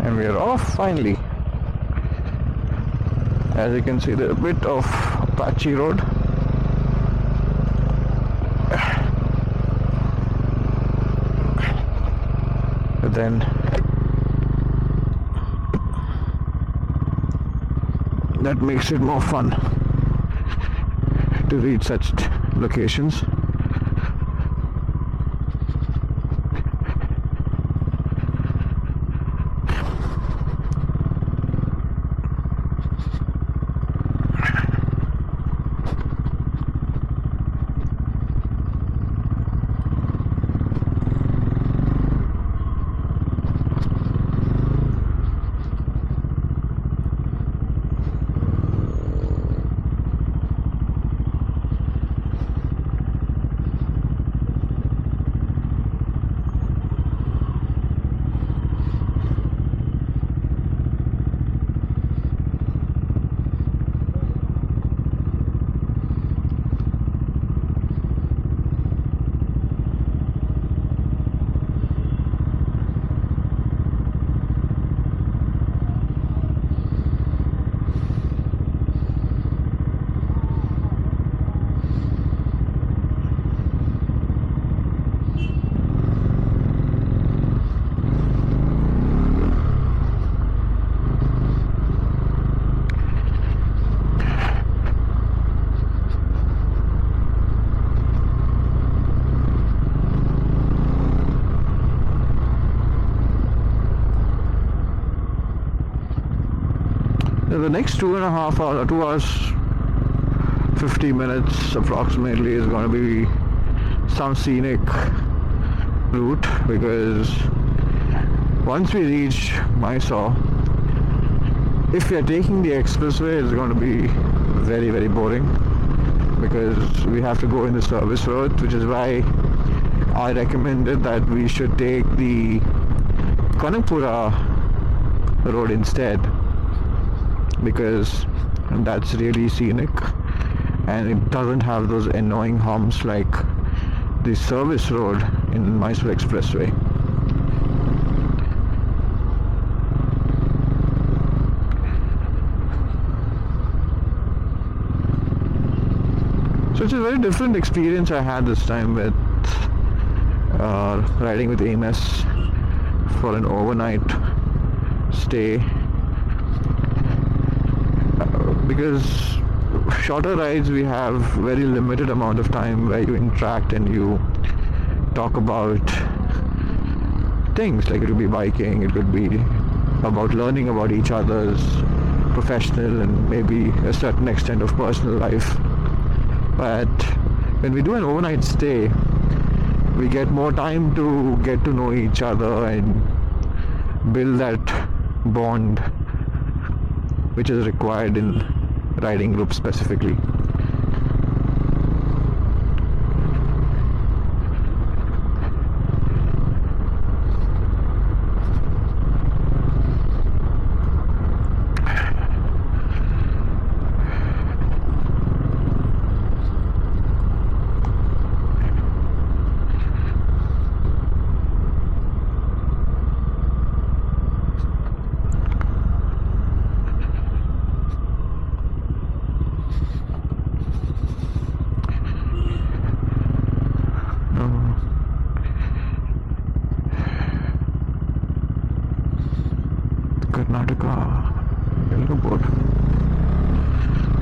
and we are off finally. As you can see, there's a bit of patchy road. But then that makes it more fun to reach such locations. The next 2.5 hours, 2 hours 50 minutes approximately is going to be some scenic route, because once we reach Mysore, if we are taking the expressway, it's going to be very, very boring, because we have to go in the service road, which is why I recommended that we should take the Kanakpura road instead, because that's really scenic and it doesn't have those annoying humps like the service road in Mysore Expressway. So it's a very different experience I had this time with riding with AMS for an overnight stay. Because shorter rides, we have very limited amount of time where you interact and you talk about things, like it could be biking, it could be about learning about each other's professional and maybe a certain extent of personal life. But when we do an overnight stay, we get more time to get to know each other and build that bond which is required in riding groups specifically.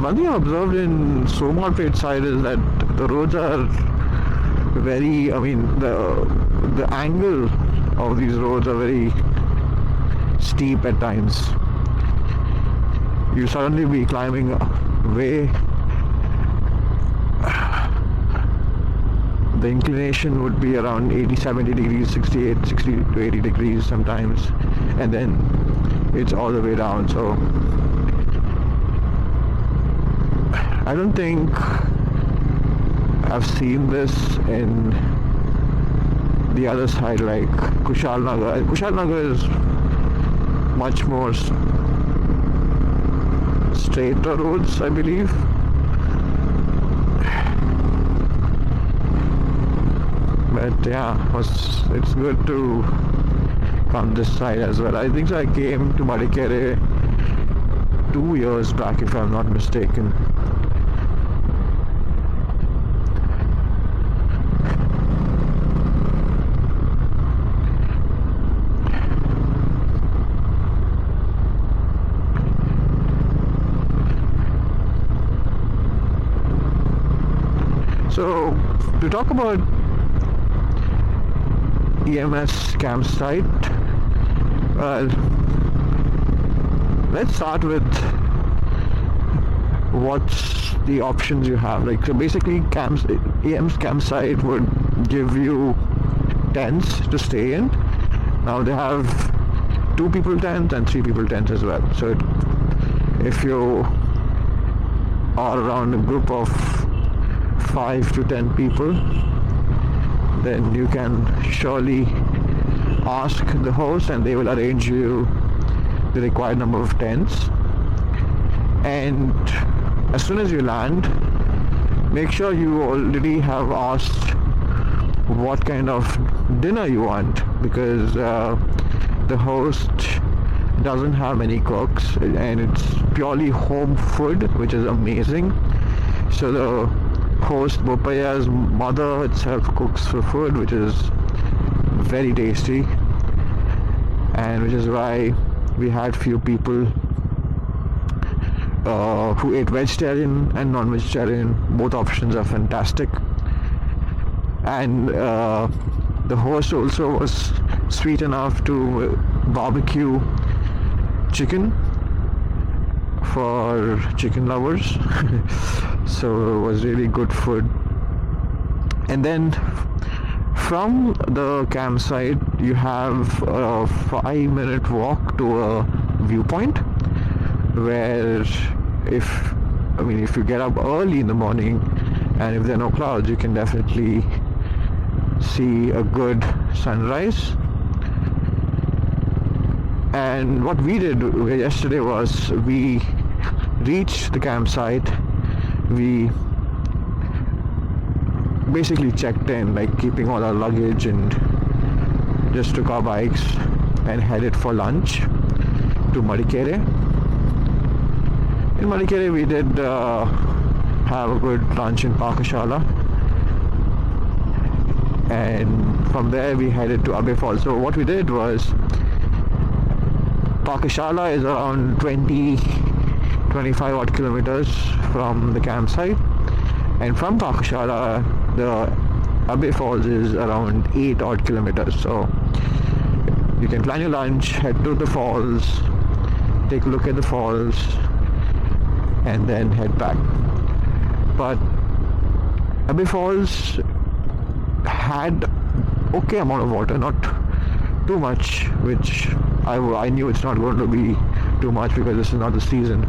One thing I observed in Somalpet side is that the roads are very, the angle of these roads are very steep at times. You suddenly be climbing way, the inclination would be around 80-70 degrees, 60 to 80 degrees sometimes, and then it's all the way down. So I don't think I've seen this in the other side, like Kushalnagar. Kushalnagar is much more straighter roads, I believe. But yeah, it's good to from this side as well. I think so I came to Madikere 2 years back, if I'm not mistaken. So, to talk about AMS campsite, well, let's start with what's the options you have. Like, so basically, AMS campsite would give you tents to stay in. Now they have 2 people tents and 3 people tents as well. So if you are around a group of 5 to 10 people, then you can surely ask the host and they will arrange you the required number of tents. And as soon as you land, make sure you already have asked what kind of dinner you want, because the host doesn't have any cooks and it's purely home food, which is amazing. So the host Bopaya's mother itself cooks for food, which is very tasty, and which is why we had few people who ate vegetarian and non-vegetarian. Both options are fantastic. And the host also was sweet enough to barbecue chicken for chicken lovers. So it was really good food. And then from the campsite you have a 5-minute walk to a viewpoint, where if you get up early in the morning and if there are no clouds, you can definitely see a good sunrise. And what we did yesterday was we reached the campsite, we basically checked in, like keeping all our luggage, and just took our bikes and headed for lunch to Madikere. In Madikere we did have a good lunch in Pakashala, and from there we headed to Abe Falls. So what we did was, Pakashala is around 20-25 odd kilometers from the campsite, and from Pakashala the Abe Falls is around 8 odd kilometers. So you can plan your lunch, head to the falls, take a look at the falls, and then head back. But Abe Falls had okay amount of water, not too much, which I knew it's not going to be too much because this is not the season.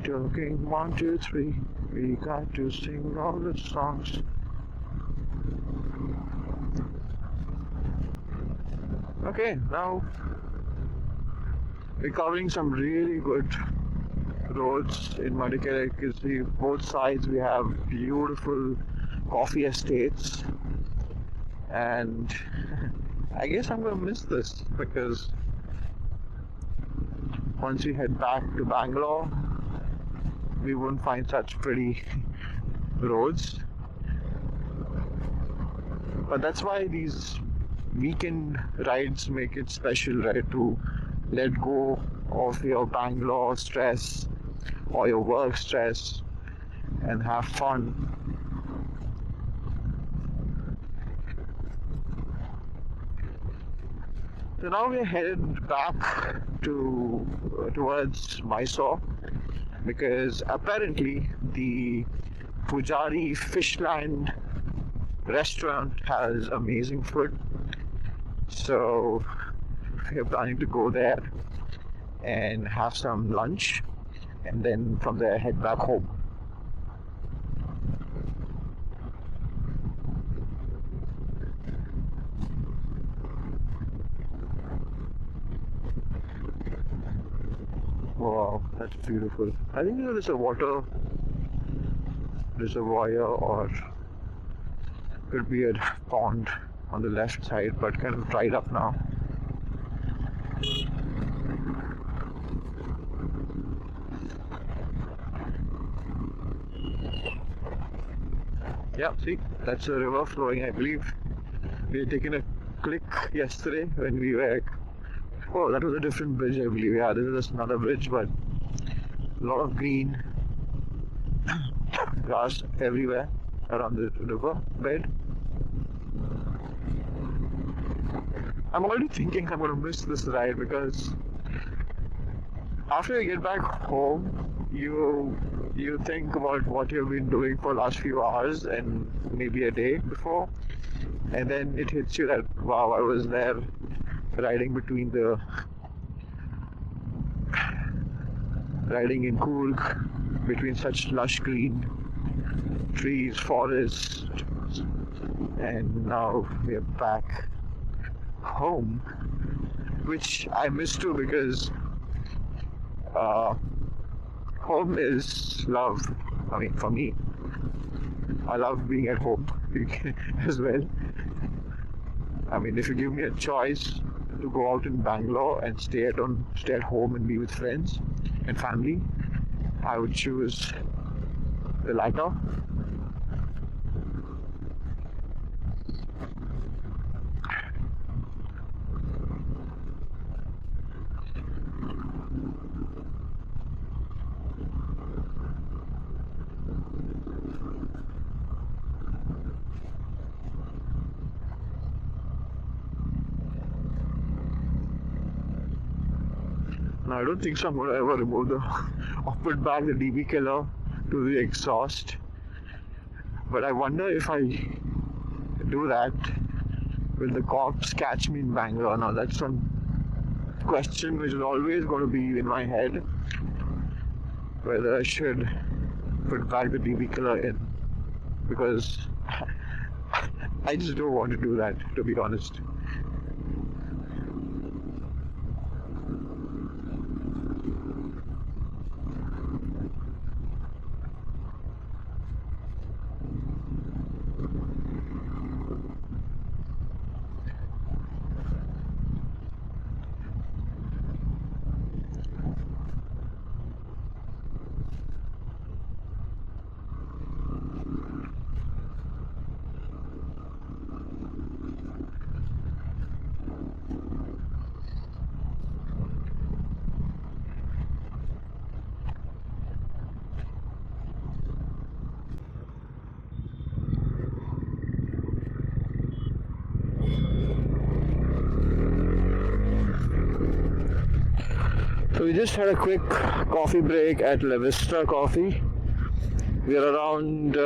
Talking, 1, 2, 3. We got to sing all the songs. Okay, now we're covering some really good roads in Madikere. You can see both sides we have beautiful coffee estates, and I guess I'm gonna miss this, because once we head back to Bangalore we won't find such pretty roads. But that's why these weekend rides make it special, right? To let go of your Bangalore stress or your work stress and have fun. So now we're headed back towards Mysore, because apparently the Pujari Fishland restaurant has amazing food. So we're planning to go there and have some lunch, and then from there head back home. Wow, that's beautiful. I think there's a water reservoir or could be a pond on the left side, but kind of dried up now. Yeah, see, that's a river flowing, I believe. We had taken a click yesterday when we were. Oh, that was a different bridge, I believe. Yeah, this is just another bridge, but a lot of green grass everywhere around the river bed. I'm already thinking I'm going to miss this ride because after you get back home, you think about what you've been doing for the last few hours and maybe a day before, and then it hits you that wow, I was there riding in Coorg between such lush green trees, forests, and now we are back home, which I miss too because home is love. I mean, for me, I love being at home as well. I mean, if you give me a choice to go out in Bangalore and stay at home and be with friends and family, I would choose the latter. Now, I don't think so I'm going to ever remove or put back the DB killer to the exhaust. But I wonder if I do that, will the cops catch me in Bangalore? Now, that's one question which is always going to be in my head, whether I should put back the DB killer in, because I just don't want to do that, to be honest. So we just had a quick coffee break at La Vista Coffee. We are around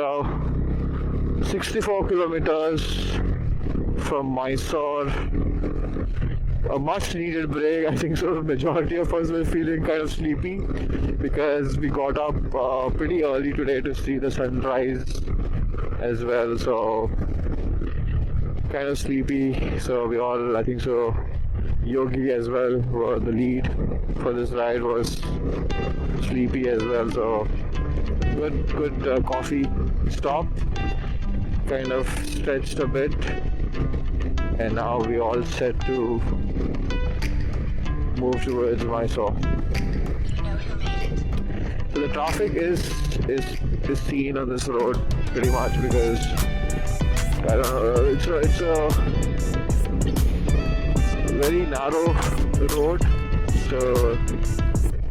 64 kilometers from Mysore. A much needed break. I think so the majority of us were feeling kind of sleepy because we got up pretty early today to see the sunrise as well, so kind of sleepy. So we all, I think so, Yogi as well, were the lead for this ride, was sleepy as well. So good coffee stop, kind of stretched a bit, and now we all set to move towards Mysore. So the traffic is seen on this road pretty much because I don't know, it's a very narrow road, so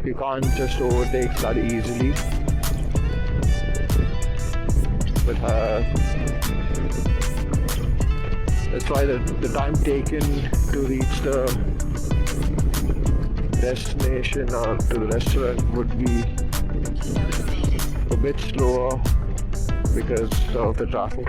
you can't just overtake that easily. But that's why the time taken to reach the destination or to the restaurant would be a bit slower because of the traffic.